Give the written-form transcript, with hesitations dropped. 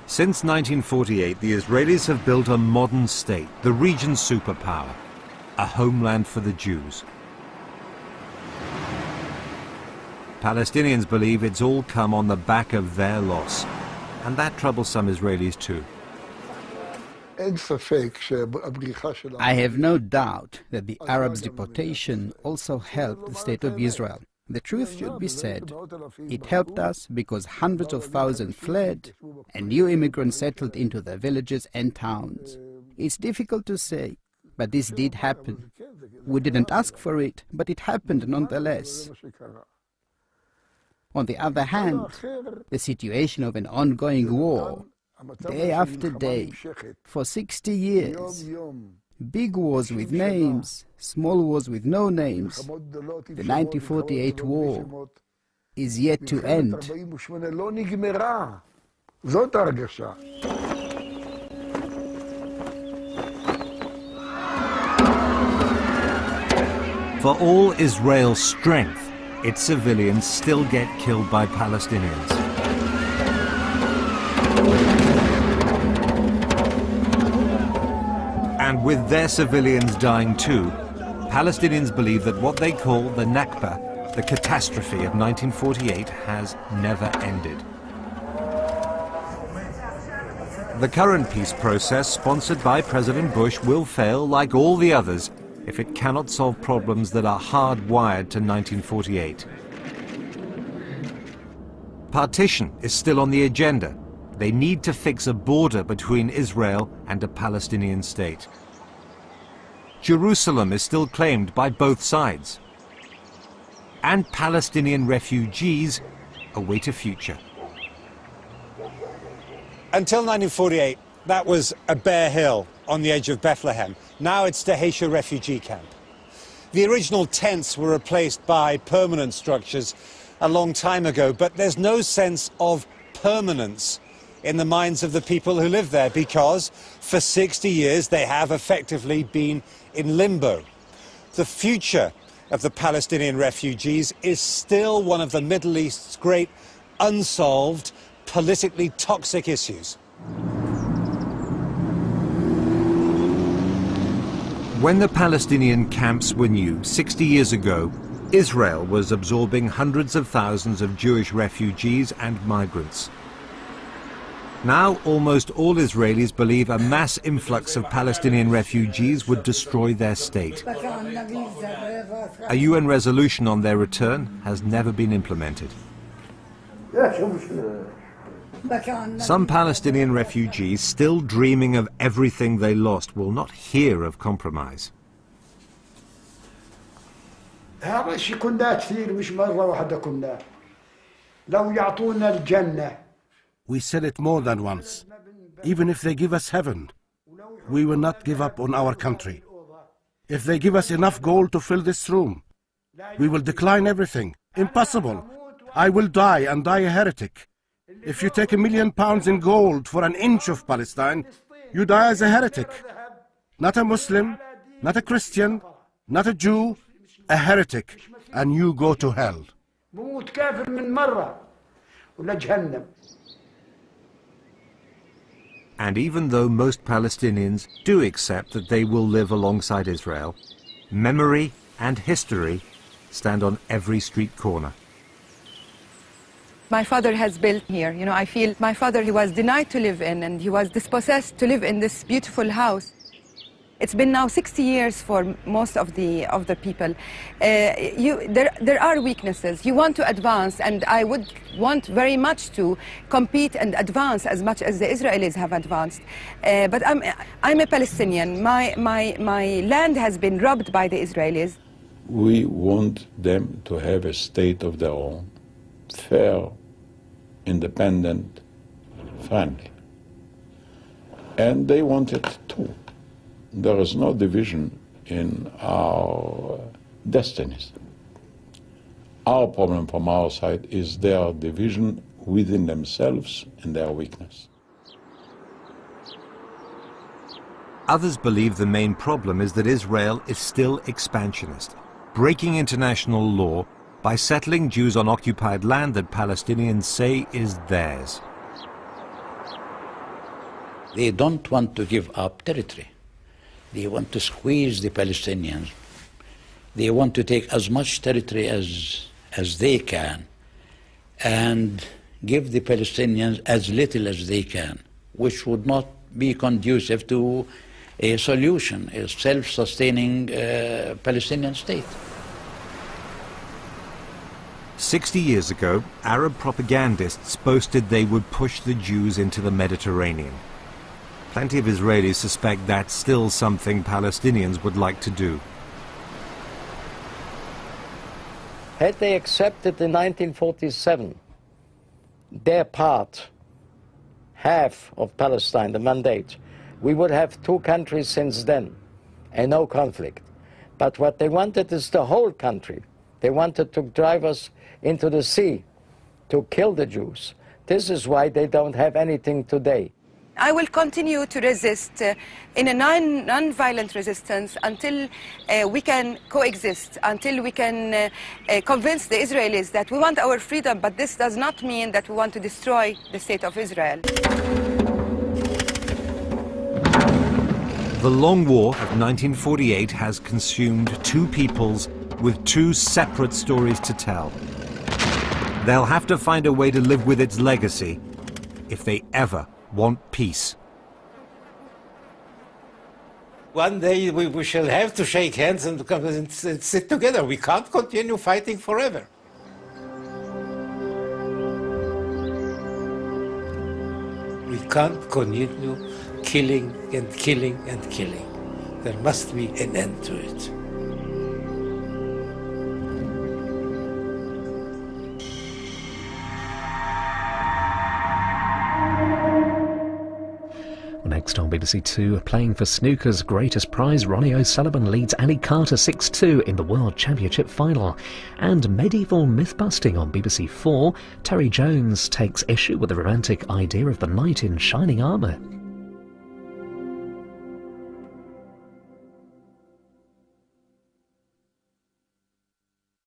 Since 1948, the Israelis have built a modern state, the region's superpower, a homeland for the Jews. Palestinians believe it's all come on the back of their loss, and that troubles some Israelis too. I have no doubt that the Arabs' deportation also helped the state of Israel. The truth should be said. It helped us because hundreds of thousands fled and new immigrants settled into their villages and towns. It's difficult to say, but this did happen. We didn't ask for it, but it happened nonetheless. On the other hand, the situation of an ongoing war, day after day, for 60 years, big wars with names, small wars with no names, the 1948 war is yet to end. For all Israel's strength, its civilians still get killed by Palestinians. And with their civilians dying too, Palestinians believe that what they call the Nakba, the catastrophe of 1948, has never ended. The current peace process, sponsored by President Bush, will fail, like all the others, if it cannot solve problems that are hardwired to 1948. Partition is still on the agenda. They need to fix a border between Israel and a Palestinian state. Jerusalem is still claimed by both sides. And Palestinian refugees await a future. Until 1948, that was a bare hill on the edge of Bethlehem. Now it's Dheisheh refugee camp. The original tents were replaced by permanent structures a long time ago, but there's no sense of permanence in the minds of the people who live there because for 60 years they have effectively been in limbo. The future of the Palestinian refugees is still one of the Middle East's great unsolved, politically toxic issues. When the Palestinian camps were new, 60 years ago, Israel was absorbing hundreds of thousands of Jewish refugees and migrants. Now, almost all Israelis believe a mass influx of Palestinian refugees would destroy their state. A UN resolution on their return has never been implemented. Some Palestinian refugees, still dreaming of everything they lost, will not hear of compromise. We said it more than once. Even if they give us heaven, we will not give up on our country. If they give us enough gold to fill this room, we will decline everything. Impossible. I will die and die a heretic. If you take £1 million in gold for an inch of Palestine, you die as a heretic. Not a Muslim, not a Christian, not a Jew, a heretic, and you go to hell. And even though most Palestinians do accept that they will live alongside Israel, memory and history stand on every street corner. My father has built here. You know, I feel my father, he was denied to live in, and he was dispossessed to live in this beautiful house. It's been now 60 years for most of the people. There are weaknesses. You want to advance, and I would want very much to compete and advance as much as the Israelis have advanced. But I'm a Palestinian. My land has been robbed by the Israelis. We want them to have a state of their own, fair, independent, friendly. And they want it too. There is no division in our destinies. Our problem from our side is their division within themselves and their weakness. Others believe the main problem is that Israel is still expansionist, breaking international law by settling Jews on occupied land that Palestinians say is theirs. They don't want to give up territory. They want to squeeze the Palestinians. They want to take as much territory as they can and give the Palestinians as little as they can, which would not be conducive to a solution, a self-sustaining Palestinian state. 60 years ago, Arab propagandists boasted they would push the Jews into the Mediterranean. Plenty of Israelis suspect that's still something Palestinians would like to do. Had they accepted in 1947 their part, half of Palestine, the mandate, we would have two countries since then and no conflict. But what they wanted is the whole country. They wanted to drive us into the sea, to kill the Jews. This is why they don't have anything today. I will continue to resist in a non-violent resistance until we can coexist, until we can convince the Israelis that we want our freedom, but this does not mean that we want to destroy the state of Israel. The Long War of 1948 has consumed two peoples with two separate stories to tell. They'll have to find a way to live with its legacy if they ever want peace. One day we shall have to shake hands and sit together. We can't continue fighting forever. We can't continue killing and killing and killing. There must be an end to it. Next on BBC Two, playing for snooker's greatest prize, Ronnie O'Sullivan leads Annie Carter 6-2 in the World Championship final. And medieval myth-busting on BBC 4, Terry Jones takes issue with the romantic idea of the knight in shining armour.